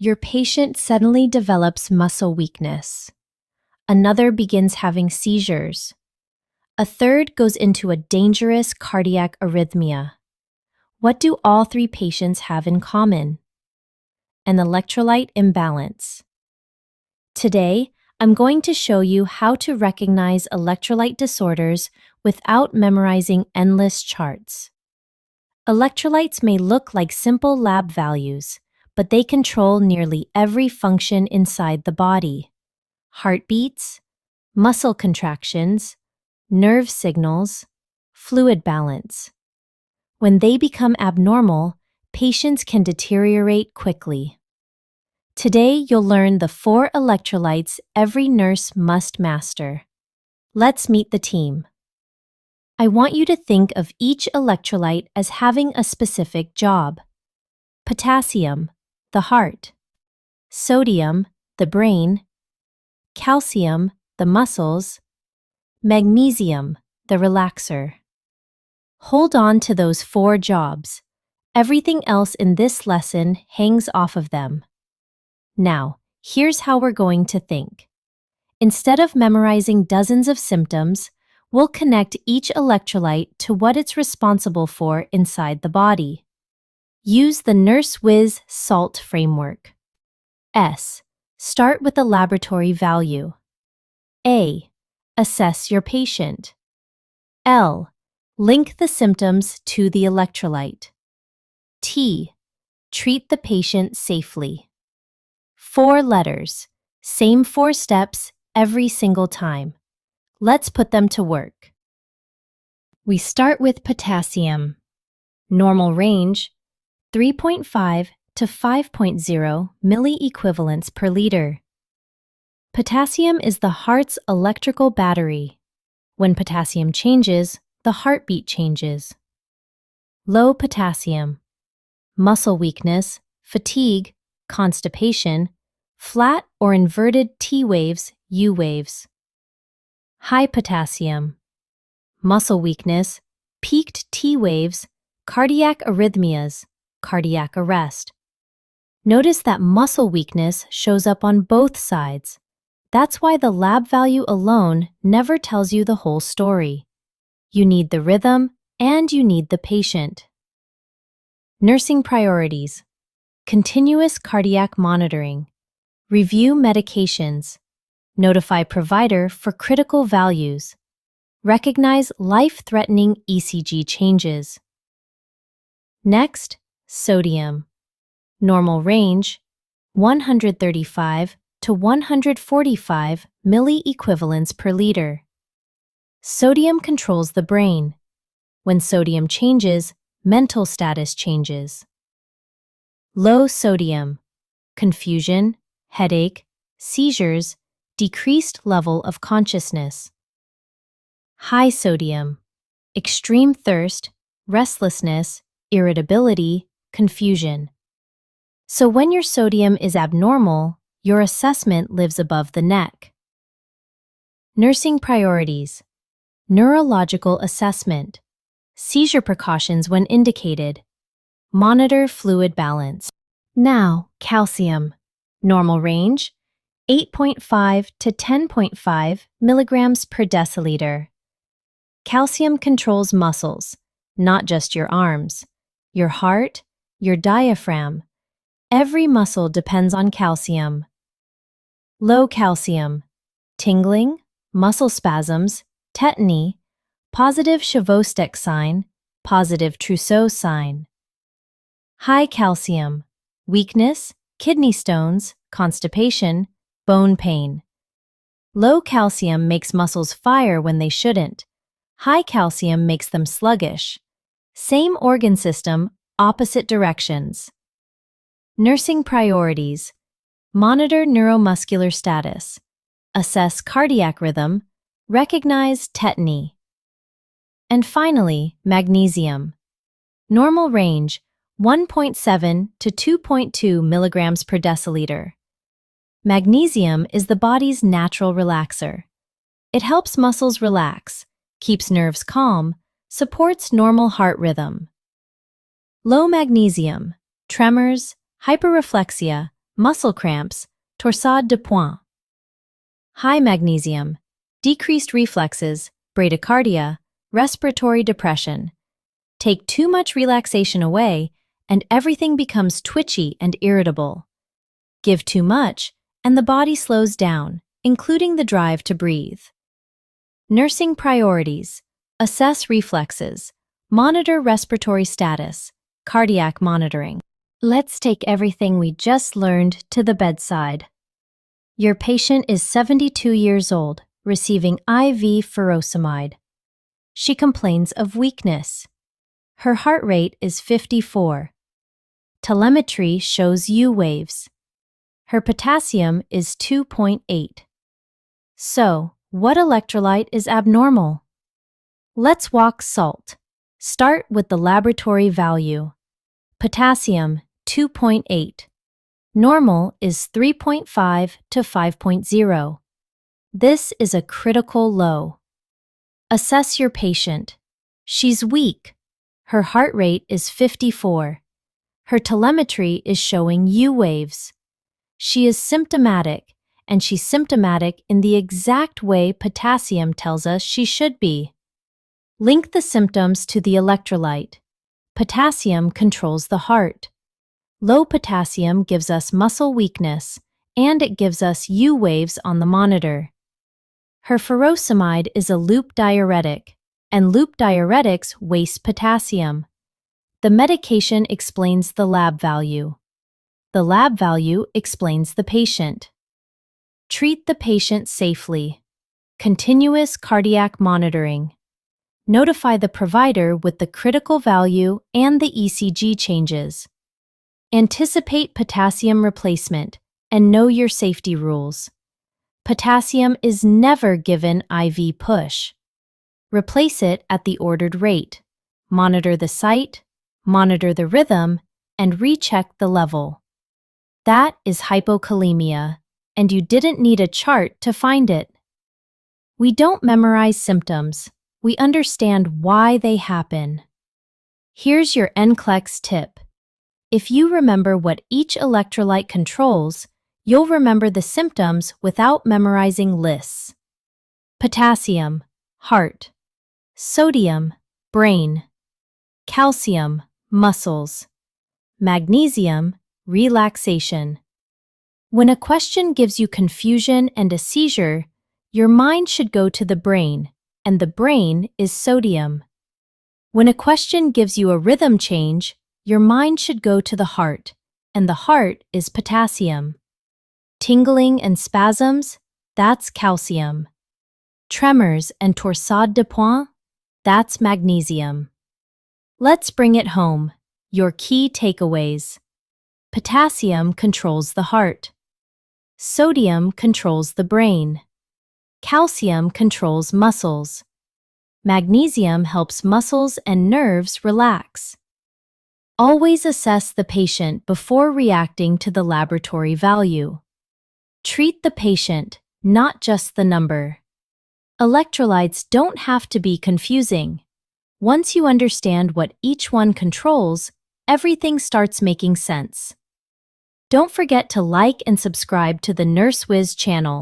your patient suddenly develops muscle weakness. Another begins having seizures. A third goes into a dangerous cardiac arrhythmia. What do all three patients have in common? An electrolyte imbalance. Today, I'm going to show you how to recognize electrolyte disorders without memorizing endless charts. Electrolytes may look like simple lab values, but they control nearly every function inside the body. Heartbeats, muscle contractions, nerve signals, fluid balance. When they become abnormal, patients can deteriorate quickly. Today, you'll learn the 4 electrolytes every nurse must master. Let's meet the team. I want you to think of each electrolyte as having a specific job. Potassium, the heart. Sodium, the brain. Calcium, the muscles. Magnesium, the relaxer. Hold on to those 4 jobs. Everything else in this lesson hangs off of them. Now, here's how we're going to think. Instead of memorizing dozens of symptoms, we'll connect each electrolyte to what it's responsible for inside the body. Use the Nurse Whiz SALT framework. S. Start with a laboratory value. A. Assess your patient. L. Link the symptoms to the electrolyte. T. Treat the patient safely. 4 letters, same 4 steps every single time. Let's put them to work. We start with potassium. Normal range, 3.5 to 5.0 milliequivalents per liter. Potassium is the heart's electrical battery. When potassium changes, the heartbeat changes. Low potassium, muscle weakness, fatigue, constipation, flat or inverted T waves, U waves. High potassium, muscle weakness, peaked T waves, cardiac arrhythmias, cardiac arrest. Notice that muscle weakness shows up on both sides. That's why the lab value alone never tells you the whole story. You need the rhythm and you need the patient. Nursing priorities. Continuous cardiac monitoring. Review medications. Notify provider for critical values. Recognize life-threatening ECG changes. Next, sodium. Normal range, 135 to 145 milliequivalents per liter. Sodium controls the brain. When sodium changes, mental status changes. Low sodium, confusion, headache, seizures, decreased level of consciousness. High sodium, extreme thirst, restlessness, irritability, confusion. So when your sodium is abnormal, your assessment lives above the neck. Nursing priorities. Neurological assessment. Seizure precautions when indicated. Monitor fluid balance. Now, calcium. Normal range, 8.5 to 10.5 milligrams per deciliter. Calcium controls muscles, not just your arms, your heart, your diaphragm. Every muscle depends on calcium. Low calcium, tingling, muscle spasms, tetany, positive Chvostek sign, positive Trousseau sign. High calcium, weakness, kidney stones, constipation, bone pain. Low calcium makes muscles fire when they shouldn't. High calcium makes them sluggish. Same organ system, opposite directions. Nursing priorities. Monitor neuromuscular status. Assess cardiac rhythm. Recognize tetany. And finally, magnesium. Normal range, 1.7 to 2.2 milligrams per deciliter. Magnesium is the body's natural relaxer. It helps muscles relax, keeps nerves calm, supports normal heart rhythm. Low magnesium, tremors, hyperreflexia, muscle cramps, torsade de pointe. High magnesium, decreased reflexes, bradycardia, respiratory depression. Take too much relaxation away, and everything becomes twitchy and irritable. Give too much, and the body slows down, including the drive to breathe. Nursing priorities: assess reflexes, monitor respiratory status, cardiac monitoring. Let's take everything we just learned to the bedside. Your patient is 72 years old, receiving IV furosemide. She complains of weakness. Her heart rate is 54. Telemetry shows U waves. Her potassium is 2.8. So, what electrolyte is abnormal? Let's walk salt. Start with the laboratory value. Potassium, 2.8. Normal is 3.5 to 5.0. This is a critical low. Assess your patient. She's weak. Her heart rate is 54. Her telemetry is showing U waves. She is symptomatic, and she's symptomatic in the exact way potassium tells us she should be. Link the symptoms to the electrolyte. Potassium controls the heart. Low potassium gives us muscle weakness, and it gives us U waves on the monitor. Her furosemide is a loop diuretic, and loop diuretics waste potassium. The medication explains the lab value. The lab value explains the patient. Treat the patient safely. Continuous cardiac monitoring. Notify the provider with the critical value and the ECG changes. Anticipate potassium replacement and know your safety rules. Potassium is never given IV push. Replace it at the ordered rate. Monitor the site, monitor the rhythm, and recheck the level. That is hypokalemia, and you didn't need a chart to find it. We don't memorize symptoms. We understand why they happen. Here's your NCLEX tip. If you remember what each electrolyte controls, you'll remember the symptoms without memorizing lists. Potassium, heart. Sodium, brain. Calcium, muscles. Magnesium, relaxation. When a question gives you confusion and a seizure, your mind should go to the brain, and the brain is sodium. When a question gives you a rhythm change, your mind should go to the heart, and the heart is potassium. Tingling and spasms, that's calcium. Tremors and torsade de pointe, that's magnesium. Let's bring it home. Your key takeaways. Potassium controls the heart. Sodium controls the brain. Calcium controls muscles. Magnesium helps muscles and nerves relax. Always assess the patient before reacting to the laboratory value. Treat the patient, not just the number. Electrolytes don't have to be confusing. Once you understand what each one controls, everything starts making sense. Don't forget to like and subscribe to the NurseWiz channel.